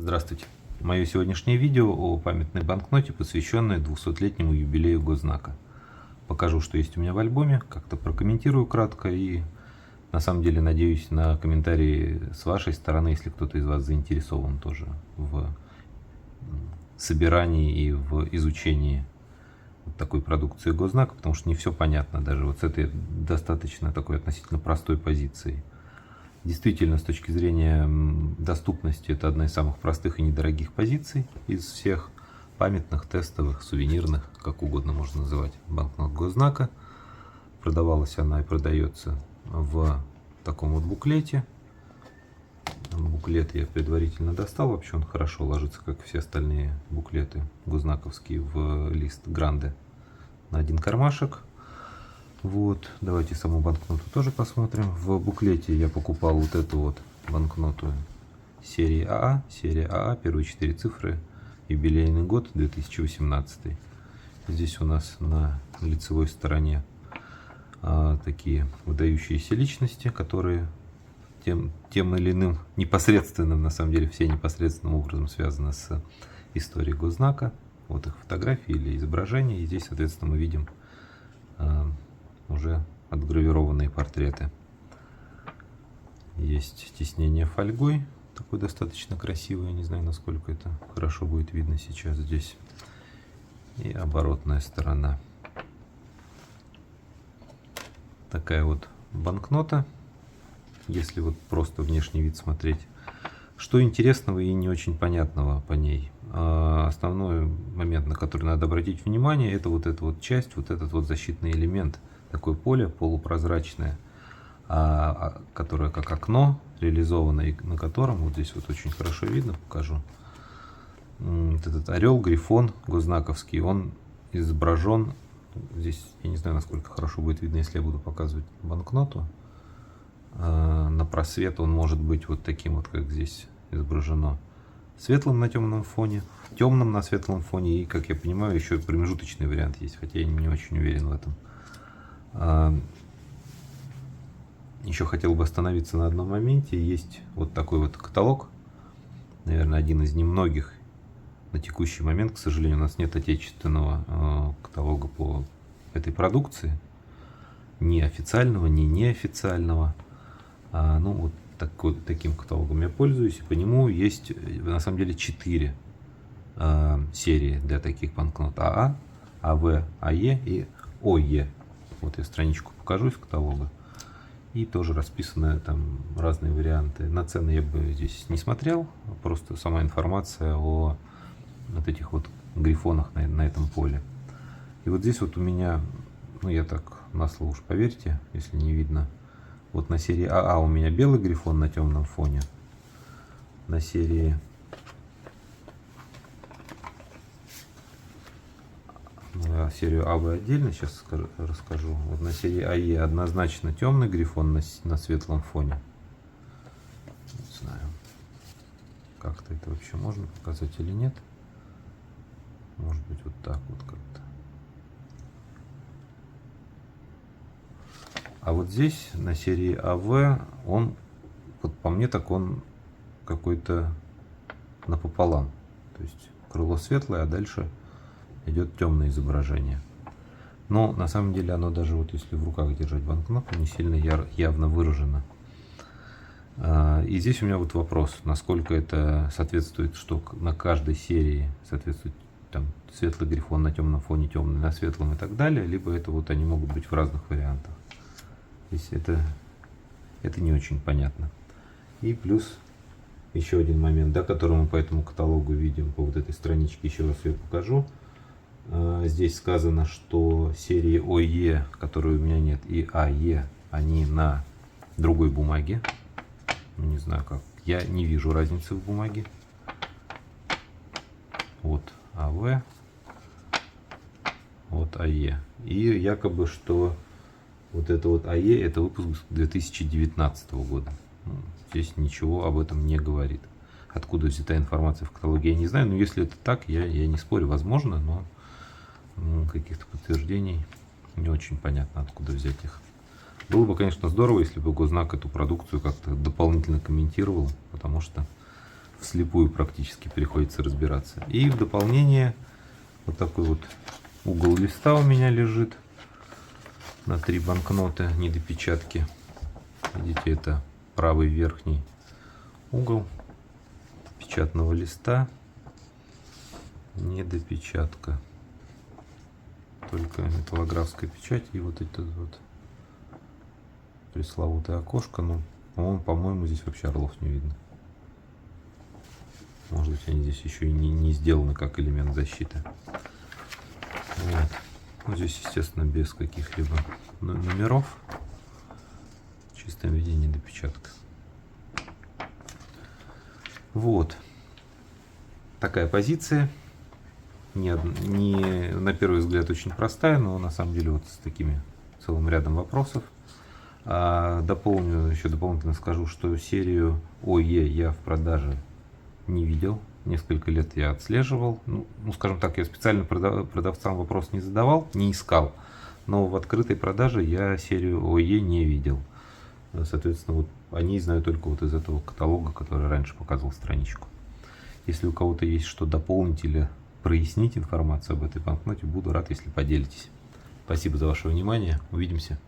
Здравствуйте! Мое сегодняшнее видео о памятной банкноте, посвященной 200-летнему юбилею госзнака. Покажу, что есть у меня в альбоме, как-то прокомментирую кратко и на самом деле надеюсь на комментарии с вашей стороны, если кто-то из вас заинтересован тоже в собирании и в изучении такой продукции госзнака, потому что не все понятно даже вот с этой достаточно такой относительно простой позиции. Действительно, с точки зрения доступности, это одна из самых простых и недорогих позиций из всех памятных, тестовых, сувенирных, как угодно можно называть, банкнот госзнака. Продавалась она и продается в таком вот буклете. Буклет я предварительно достал, вообще он хорошо ложится, как и все остальные буклеты госзнаковские, в лист гранде на один кармашек. Вот, давайте саму банкноту тоже посмотрим. В буклете я покупал вот эту вот банкноту серии АА. Серия АА, первые 4 цифры, юбилейный год 2018. Здесь у нас на лицевой стороне такие выдающиеся личности, которые тем или иным непосредственным, на самом деле все непосредственным образом связаны с историей госзнака. Вот их фотографии или изображения. И здесь, соответственно, мы видим уже отгравированные портреты. Есть тиснение фольгой, такой достаточно красивый, не знаю, насколько это хорошо будет видно сейчас здесь. И оборотная сторона. Такая вот банкнота, если вот просто внешний вид смотреть. Что интересного и не очень понятного по ней? Основной момент, на который надо обратить внимание, это вот эта вот часть, вот этот вот защитный элемент. Такое поле полупрозрачное, которое как окно реализовано, и на котором, вот здесь вот очень хорошо видно, покажу, вот этот орел, грифон госзнаковский, он изображен, здесь я не знаю, насколько хорошо будет видно, если я буду показывать банкноту, на просвет он может быть вот таким вот, как здесь изображено, светлым на темном фоне, темным на светлом фоне, и, как я понимаю, еще промежуточный вариант есть, хотя я не очень уверен в этом. Еще хотел бы остановиться на одном моменте. Есть вот такой вот каталог, наверное, один из немногих на текущий момент. К сожалению, у нас нет отечественного каталога по этой продукции, ни официального, ни неофициального. Ну, вот таким каталогом я пользуюсь, и по нему есть на самом деле 4 серии для таких банкнот: АА, АВ, АЕ и ОЕ. Вот я страничку покажу из каталога. И тоже расписаны там разные варианты. На цены я бы здесь не смотрел. Просто сама информация о вот этих вот грифонах на этом поле. И вот здесь вот у меня, ну я так на слово уж поверьте, если не видно. Вот на серии АА у меня белый грифон на темном фоне. На серии серию АВ отдельно сейчас расскажу. Вот на серии АЕ однозначно темный грифон на светлом фоне. Не знаю, как-то это вообще можно показать или нет. Может быть, вот так вот как-то. А вот здесь на серии АВ он, вот по мне так он какой-то напополам. То есть крыло светлое, а дальше идет темное изображение. Но на самом деле оно даже вот если в руках держать банкноту, не сильно явно выражено. И здесь у меня вот вопрос, насколько это соответствует, что на каждой серии соответствует там светлый грифон на темном фоне, темный на светлом и так далее, либо это вот они могут быть в разных вариантах. Здесь это не очень понятно. И плюс еще один момент, да, который мы по этому каталогу видим, по вот этой страничке, еще раз ее покажу. Здесь сказано, что серии ОЕ, которые у меня нет, и АЕ, они на другой бумаге. Не знаю как. Я не вижу разницы в бумаге. Вот АВ, вот АЕ. И якобы, что вот это вот АЕ, это выпуск 2019 года. Здесь ничего об этом не говорит. Откуда взята информация в каталоге, я не знаю. Но если это так, я не спорю, возможно, но каких-то подтверждений не очень понятно, откуда взять их. Было бы, конечно, здорово, если бы госзнак эту продукцию как-то дополнительно комментировал, потому что вслепую практически приходится разбираться. И в дополнение вот такой вот угол листа у меня лежит на 3 банкноты недопечатки. Видите, это правый верхний угол печатного листа. Недопечатка. Только металлографская печать и вот это вот пресловутое окошко. Ну, по-моему, здесь вообще орлов не видно. Может быть, они здесь еще и не сделаны как элемент защиты. Вот. Ну, здесь, естественно, без каких-либо номеров. В чистом виде недопечатка. Вот. Такая позиция. Не, на первый взгляд очень простая, но на самом деле вот с такими целым рядом вопросов. Дополню, еще дополнительно скажу, что серию ОЕ я в продаже не видел. Несколько лет я отслеживал. Ну, скажем так, я специально продавцам вопрос не задавал, не искал. Но в открытой продаже я серию ОЕ не видел. Соответственно, вот о ней знаю только вот из этого каталога, который раньше показывал страничку. Если у кого-то есть что дополнить или прояснить информацию об этой банкноте, буду рад, если поделитесь. Спасибо за ваше внимание. Увидимся.